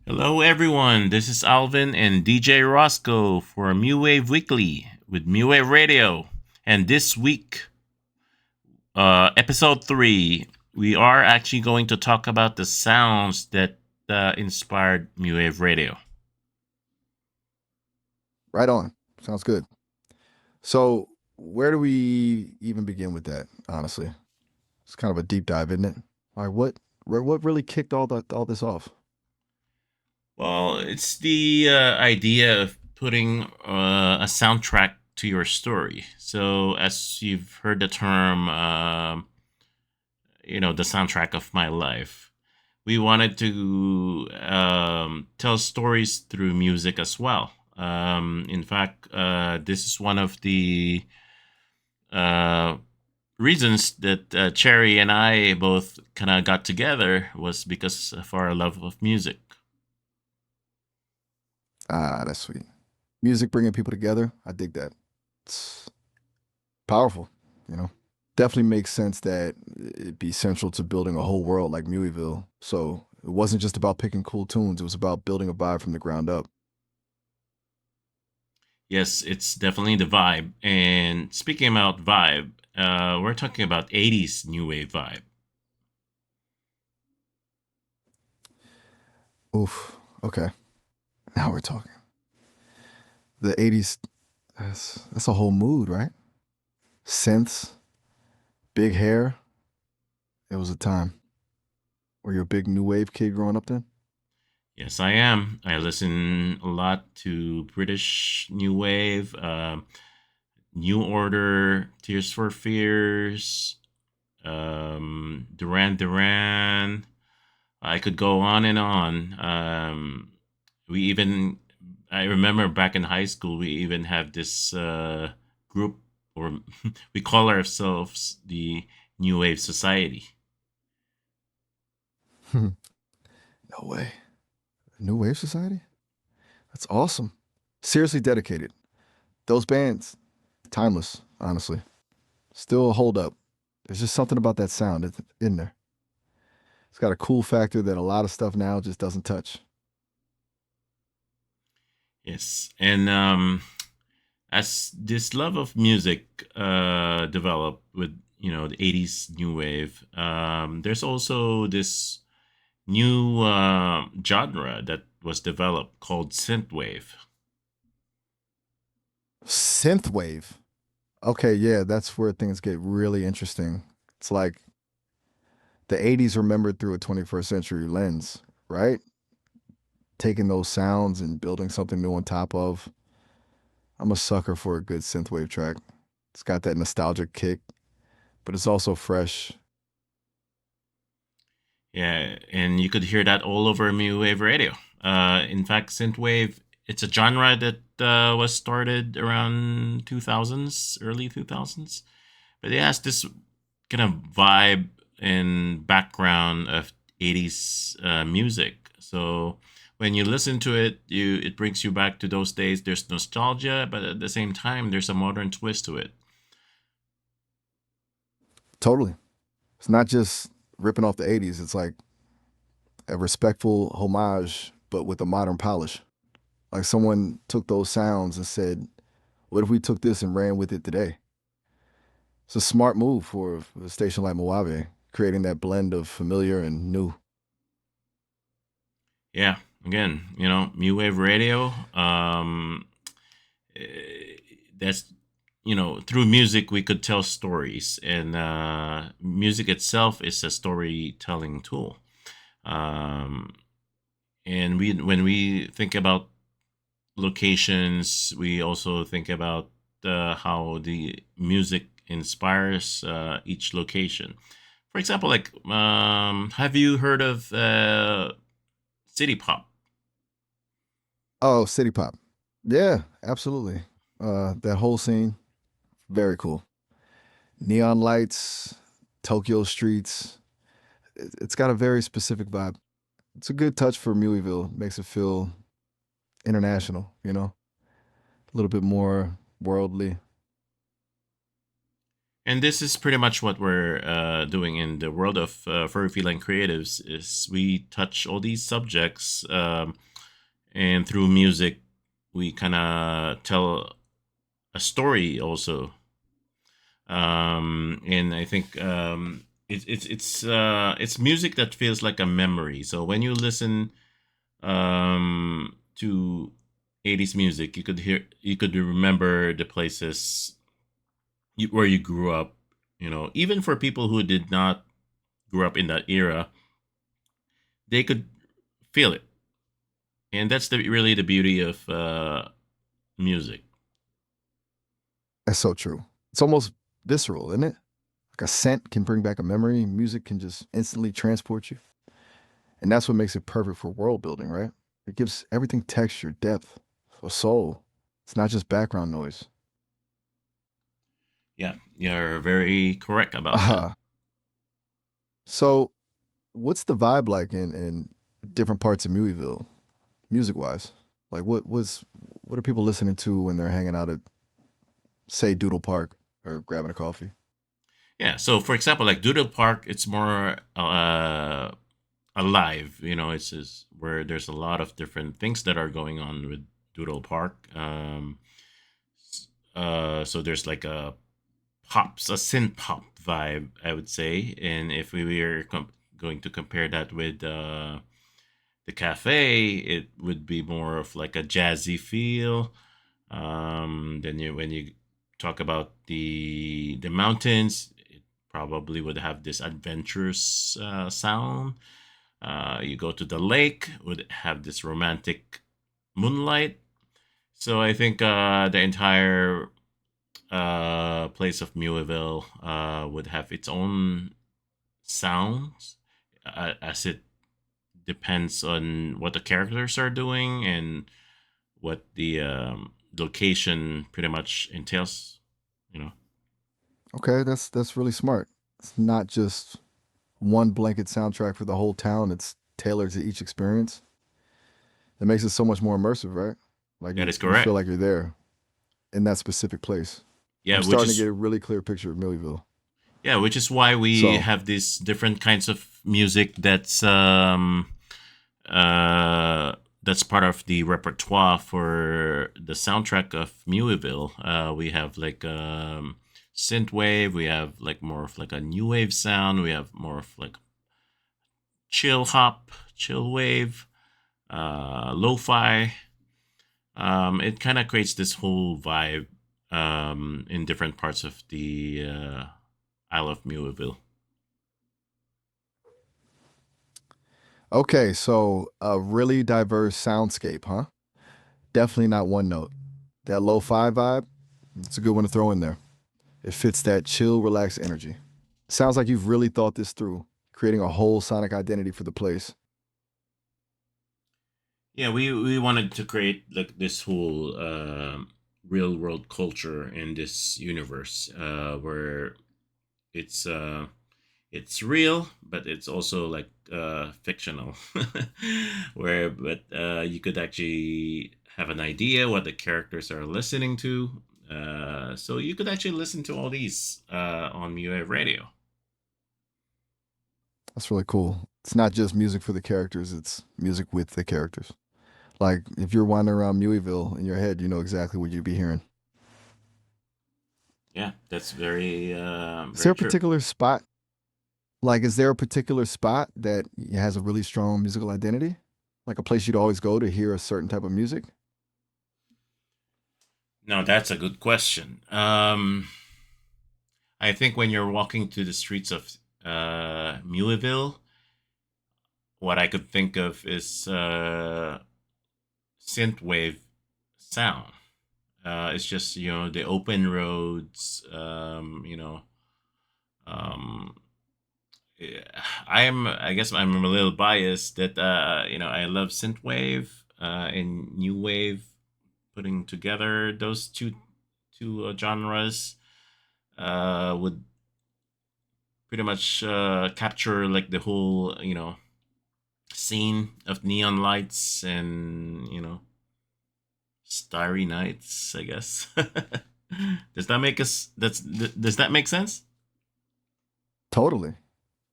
Hello, everyone. This is Alvin and DJ Roscoe for Mew Wave Weekly with Mew Wave Radio. And this week, episode 3, we are actually going to talk about the sounds that inspired Mew Wave Radio. Right on. Sounds good. So, where do we even begin with that? Honestly, it's kind of a deep dive, isn't it? Like, what really kicked all this off? Well, it's the idea of putting a soundtrack to your story. So, as you've heard the term, the soundtrack of my life. We wanted to tell stories through music as well. In fact, this is one of the uh, reasons that Cherry and I both kind of got together was because of our love of music. Ah, that's sweet. Music bringing people together. I dig that. It's powerful. You know, definitely makes sense that it'd be central to building a whole world like Meweyville. So it wasn't just about picking cool tunes. It was about building a vibe from the ground up. Yes, it's definitely the vibe. And speaking about vibe, we're talking about 80s new wave vibe. Oof. Okay. Now we're talking. The '80s. That's a whole mood, right? Synths, big hair. It was a time. Were you a big new wave kid growing up then? Yes, I am. I listen a lot to British new wave, New Order, Tears for Fears, Duran Duran. I could go on and on. We even, I remember back in high school, we even have this group, or we call ourselves the New Wave Society. No way. New Wave Society? That's awesome. Seriously dedicated. Those bands, timeless, honestly. Still hold up. There's just something about that sound in there. It's got a cool factor that a lot of stuff now just doesn't touch. Yes, and as this love of music developed with the 80s new wave, there's also this new genre that was developed called synthwave. Synthwave. Okay, yeah, that's where things get really interesting. It's like the '80s remembered through a 21st century lens, right? Taking those sounds and building something new on top of. I'm a sucker for a good synthwave track. It's got that nostalgic kick, but it's also fresh. Yeah, and you could hear that all over Mew Wave Radio. In fact, synthwave, it's a genre that was started around 2000s, early 2000s, but it has this kind of vibe and background of 80s music. So when you listen to it, it brings you back to those days. There's nostalgia, but at the same time, there's a modern twist to it. Totally. It's not just ripping off the '80s. It's like a respectful homage, but with a modern polish. Like someone took those sounds and said, "What if we took this and ran with it today?" It's a smart move for a station like Mojave, creating that blend of familiar and new. Yeah, again, Mew Wave Radio. Eh, that's through music we could tell stories, and music itself is a storytelling tool. Um, and when we think about locations, we also think about how the music inspires each location. For example, like, have you heard of city pop? Oh, city pop. Yeah, absolutely. That whole scene, very cool. Neon lights, Tokyo streets. It's got a very specific vibe. It's a good touch for Meweyville. Makes it feel international, a little bit more worldly. And this is pretty much what we're doing in the world of furry feline creatives. Is we touch all these subjects, and through music, we kind of tell a story also. And I think it's music that feels like a memory. So when you listen to 80s music, you could remember the places where you grew up. Even for people who did not grow up in that era, they could feel it, and that's really the beauty of music. That's so true. It's almost visceral, isn't it? Like a scent can bring back a memory. Music can just instantly transport you. And that's what makes it perfect for world building, right? It gives everything texture, depth, a soul. It's not just background noise. Yeah, you're very correct about that. Uh, so, what's the vibe like in different parts of Meweyville, music wise? Like, what are people listening to when they're hanging out at, say, Doodle Park or grabbing a coffee? Yeah. So, for example, like Doodle Park, it's more alive. It's where there's a lot of different things that are going on with Doodle Park. So there's like a synth pop vibe, I would say. And if we were going to compare that with the cafe, it would be more of like a jazzy feel. Then when you talk about the mountains, it probably would have this adventurous sound. You go to the lake, would have this romantic moonlight. So I think the entire place of Meweyville would have its own sounds, as it depends on what the characters are doing and what the location pretty much entails. You know. Okay, that's really smart. It's not just one blanket soundtrack for the whole town. It's tailored to each experience. It makes it so much more immersive, right? Like That you, is you feel correct. like you're there in that specific place. Yeah, I'm which starting to is get a really clear picture of Millville. why we So, have these different kinds of music that's part of the repertoire for the soundtrack of Meweyville. We have like synth wave. We have like more of like a new wave sound. We have more of like chill hop, chill wave, lo-fi. It kind of creates this whole vibe in different parts of the Isle of Meweyville. okay, so a really diverse soundscape, huh? Definitely not one note. That lo-fi vibe, it's a good one to throw in there. It fits that chill, relaxed energy. Sounds like you've really thought this through, creating a whole sonic identity for the place. Yeah, we wanted to create like this whole real world culture in this universe, where it's uh, it's real, but it's also like fictional, where but you could actually have an idea what the characters are listening to. So you could actually listen to all these on Mew Wave Radio. That's really cool. It's not just music for the characters, it's music with the characters. Like if you're wandering around Meweyville in your head, you know exactly what you'd be hearing. Yeah, that's very Is there very a true. particular spot? Like, is there a particular spot that has a really strong musical identity? Like a place you'd always go to hear a certain type of music? No, that's a good question. I think when you're walking through the streets of Meweyville, what I could think of is synthwave sound. It's just the open roads. Um, yeah, I guess I'm a little biased that I love synthwave and new wave. Putting together those two genres would pretty much capture like the whole scene of neon lights and starry nights, I guess. Does that make us? Does that make sense? Totally.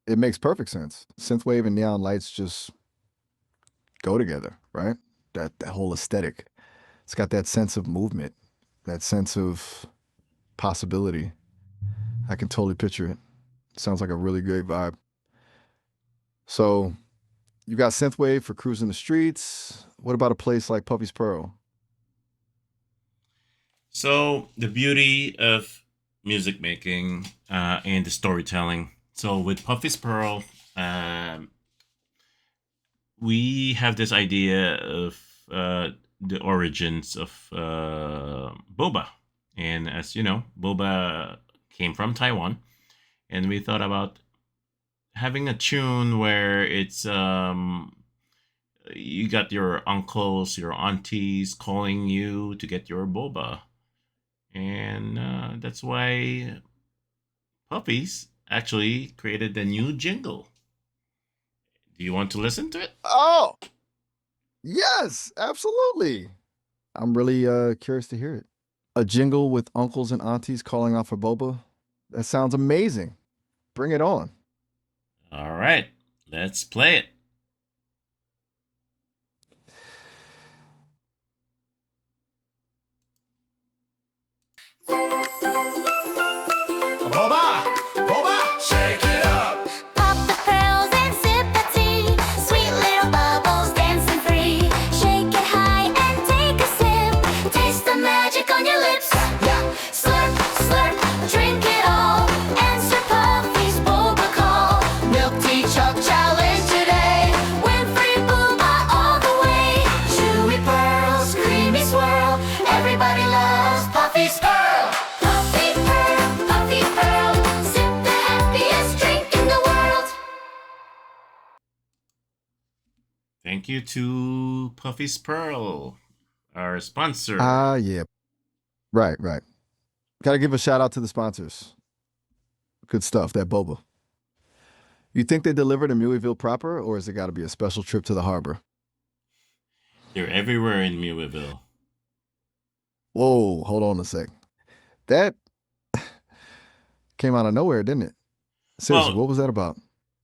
It makes perfect sense. Synthwave and neon lights just go together, right? That whole aesthetic. It's got that sense of movement, that sense of possibility. I can totally picture it. Sounds like a really great vibe. So you got synthwave for cruising the streets. What about a place like Puffy's Pearl? So the beauty of music making and the storytelling. So with Puffy's Pearl, um, we have this idea of the origins of boba, and as you know, boba came from Taiwan, and we thought about having a tune where it's you got your uncles, your aunties calling you to get your boba, and that's why Puppies actually created a new jingle. Do you want to listen to it? Oh, yes, absolutely. I'm really curious to hear it. A jingle with uncles and aunties calling out for boba? That sounds amazing. Bring it on. All right, let's play it. Boba! Boba! Shake it up. Pop the pearls and sip the tea. Sweet little bubbles dancing free. Shake it high and take a sip. Taste the magic on your lips. Slurp, slurp, drink it all. Answer Puffy's boba call. Milk tea chuck challenge today. Win free boba all the way. Chewy pearls, creamy swirl. Everybody loves Puffy's pearl. Puffy pearl, puffy pearl. Sip the happiest drink in the world. Thank you to Puffy's Pearl, our sponsor. Ah, yeah. Right, right. Got to give a shout out to the sponsors. Good stuff, that boba. You think they delivered in Meweyville proper, or has it got to be a special trip to the harbor? They're everywhere in Meweyville. Whoa, hold on a sec. That came out of nowhere, didn't it? Seriously, Well, what was that about?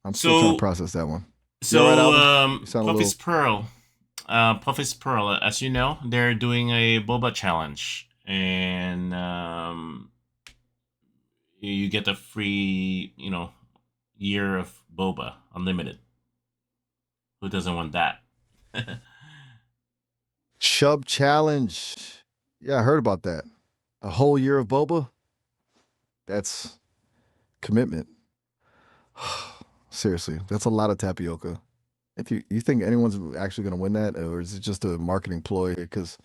I'm still trying to so process that one. You all right, so Alvin? You sound a Puffy's little. Pearl, Puffy's Pearl. As you know, they're doing a boba challenge, and you get a free, year of boba, unlimited. Who doesn't want that? Chub challenge. Yeah, I heard about that. A whole year of boba? That's commitment. Seriously, that's a lot of tapioca. If you think anyone's actually going to win that, or is it just a marketing ploy? Because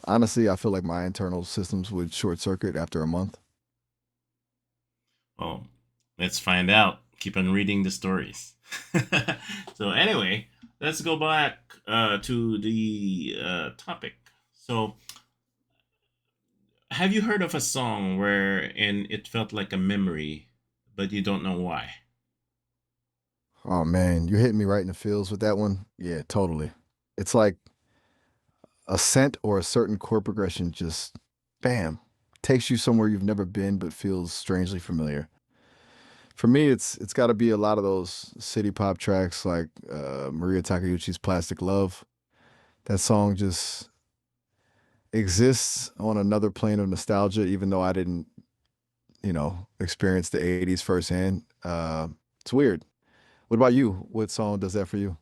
honestly, I feel like my internal systems would short circuit after a month. Well, let's find out. Keep on reading the stories. So anyway, let's go back to the topic. So, have you heard of a song where and it felt like a memory, but you don't know why? Oh man, you're hitting me right in the feels with that one. Yeah, totally. It's like a scent or a certain chord progression just bam takes you somewhere you've never been but feels strangely familiar. For me, it's got to be a lot of those city pop tracks like Maria Takeuchi's "Plastic Love." That song just exists on another plane of nostalgia, even though I didn't, experience the '80s firsthand. It's weird. What about you? What song does that for you?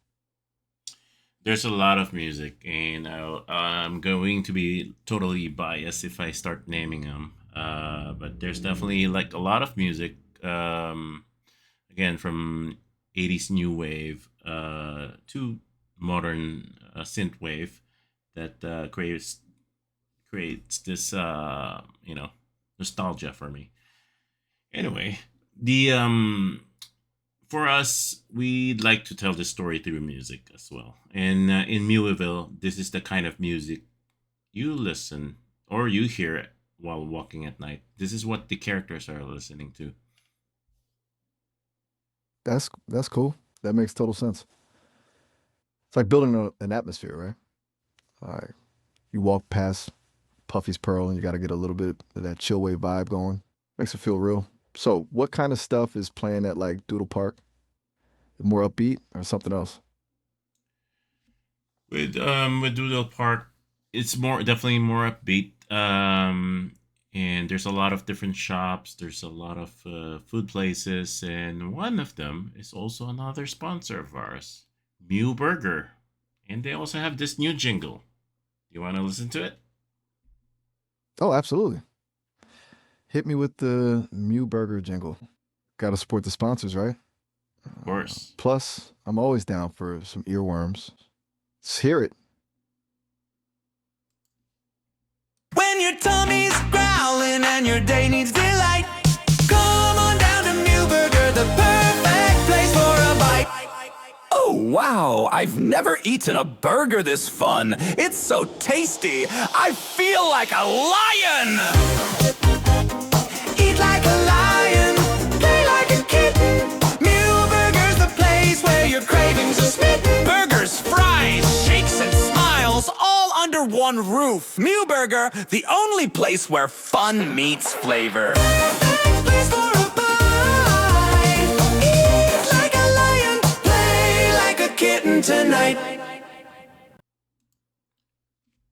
There's a lot of music, and I'm going to be totally biased if I start naming them. But there's definitely like a lot of music. Again, from '80s new wave to modern synth wave that creates this nostalgia for me. Anyway, the for us, we'd like to tell the story through music as well. And in Meweyville, this is the kind of music you listen or you hear it while walking at night. This is what the characters are listening to. That's cool. That makes total sense. It's like building an atmosphere, right? All right. You walk past Puffy's Pearl, and you got to get a little bit of that chill wave vibe going. Makes it feel real. So, what kind of stuff is playing at like Doodle Park? More upbeat or something else? With Doodle Park, it's definitely more upbeat. And there's a lot of different shops. There's a lot of food places, and one of them is also another sponsor of ours, Mew Burger, and they also have this new jingle. You want to listen to it? Oh, absolutely. Hit me with the Mew Burger jingle. Got to support the sponsors, right? Of course. Plus, I'm always down for some earworms. Let's hear it. When your tummy's growling and your day needs delight, come on down to Mew Burger, the perfect place for a bite. Oh, wow, I've never eaten a burger this fun. It's so tasty, I feel like a lion. Eat like a lion, play like a kitten. Mew Burger's the place where your cravings are smitten. Burgers, fries, shakes, and smiles, all under one roof. Mew Burger, the only place where fun meets flavor. Perfect place for a bite. Eat like a lion, play like a kitten tonight.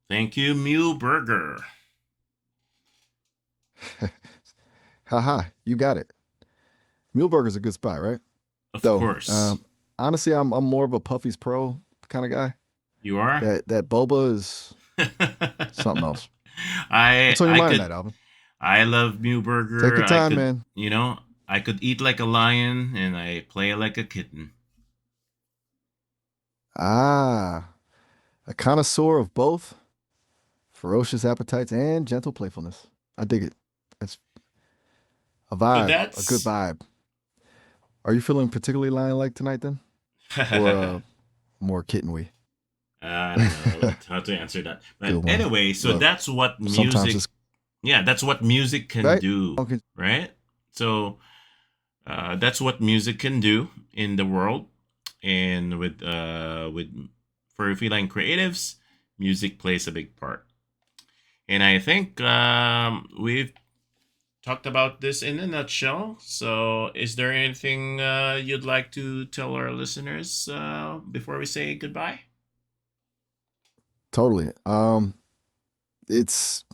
Thank you, Mew Burger. Haha, you got it. Mew Burger's a good spot, right? Of Though, course. Honestly, I'm more of a Puffy's Pro kind of guy. You are? That boba is something else. I What's on your I mind could tonight, Alvin? I love Mew Burger. Take your I time, could, man. You know, I could eat like a lion and I play like a kitten. Ah, a connoisseur of both ferocious appetites and gentle playfulness. I dig it. It's a vibe, a good vibe. Are you feeling particularly lion-like tonight then? Or more kitten-y? I don't know how to answer that. Good But one. anyway, so Look, that's what sometimes music, it's yeah, that's what music can right. do, Okay. right? So that's what music can do in the world. And with for feline creatives, music plays a big part. And I think we've talked about this in a nutshell. So, is there anything you'd like to tell our listeners before we say goodbye? Totally. It's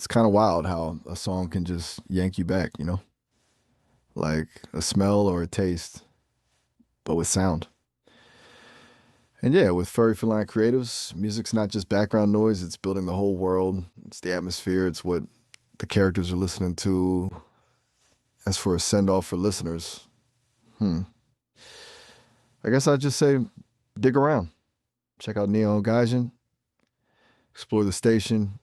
kind of wild how a song can just yank you back, you know? Like a smell or a taste, but with sound. And yeah, with furry feline creatives, music's not just background noise, it's building the whole world. It's the atmosphere, it's what the characters are listening to. As for a send-off for listeners, I guess I'd just say dig around. Check out Neon Gaijin, explore the station,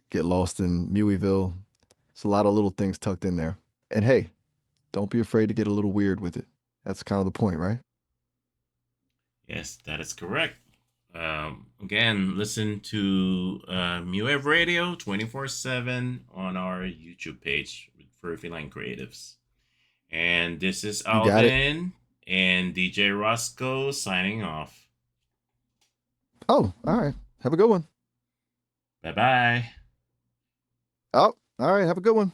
get lost in Meweyville. There's a lot of little things tucked in there. And hey, don't be afraid to get a little weird with it. That's kind of the point, right? Yes, that is correct. Again, listen to Mew Wave Radio 24/7 on our YouTube page for Feline Creatives. And this is You got it. Alvin and DJ Roscoe signing off. Oh, all right. Have a good one. Bye bye. Oh, all right. Have a good one.